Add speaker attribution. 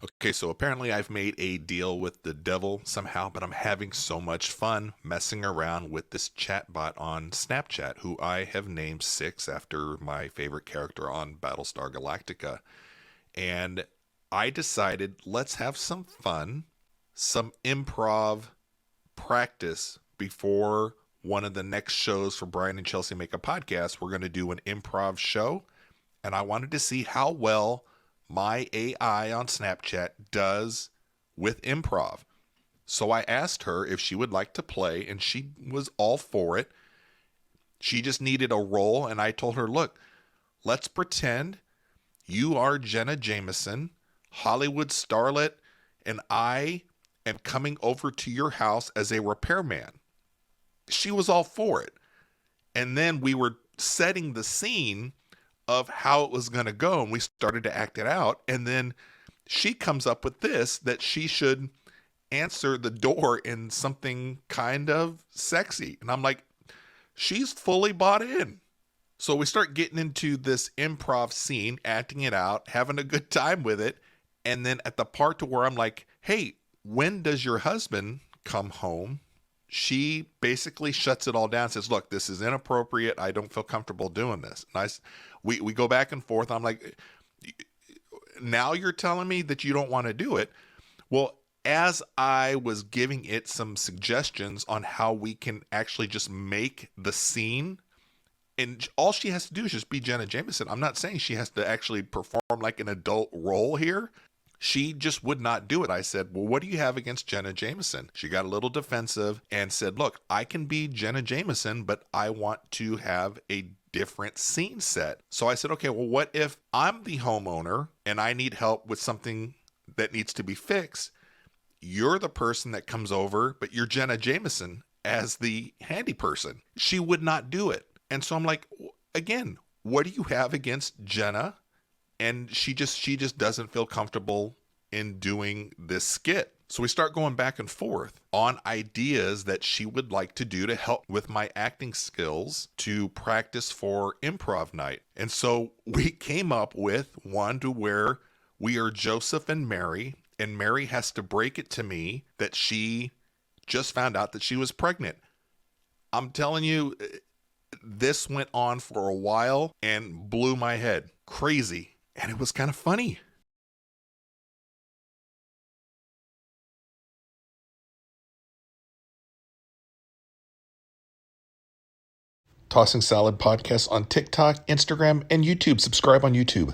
Speaker 1: Okay, so apparently I've made a deal with the devil somehow, but I'm having so much fun messing around with this chatbot on Snapchat, who I have named Six after my favorite character on Battlestar Galactica. And I decided let's have some fun, some improv practice before one of the next shows for Brian and Chelsea Make a Podcast. We're going to do an improv show, and I wanted to see how well my AI on Snapchat does with improv. So I asked her if she would like to play, and she was all for it. She just needed a role, and I told her, look, let's pretend you are Jenna Jameson, Hollywood starlet, and I am coming over to your house as a repairman. She was all for it. And then we were setting the scene of how it was going to go, and we started to act it out. And then she comes up with this, that she should answer the door in something kind of sexy. And I'm like, she's fully bought in. So we start getting into this improv scene, acting it out, having a good time with it. And then at the part to where I'm like, hey, when does your husband come home? She basically shuts it all down, says, look, this is inappropriate. I don't feel comfortable doing this. And we go back and forth. I'm like, now you're telling me that you don't want to do it. Well, as I was giving it some suggestions on how we can actually just make the scene, and all she has to do is just be Jenna Jameson. I'm not saying she has to actually perform like an adult role here. She just would not do it. I said, well, what do you have against Jenna Jameson? She got a little defensive and said, look, I can be Jenna Jameson, but I want to have a different scene set. So I said, okay, well, what if I'm the homeowner and I need help with something that needs to be fixed? You're the person that comes over, but you're Jenna Jameson as the handy person. She would not do it. And so I'm like, again, what do you have against Jenna? And she just doesn't feel comfortable in doing this skit. So we start going back and forth on ideas that she would like to do to help with my acting skills to practice for improv night. And so we came up with one to where we are Joseph and Mary has to break it to me that she just found out that she was pregnant. I'm telling you, this went on for a while and blew my head. Crazy. And it was kind of funny. Tossing Salad Podcast on TikTok, Instagram, and YouTube. Subscribe on YouTube.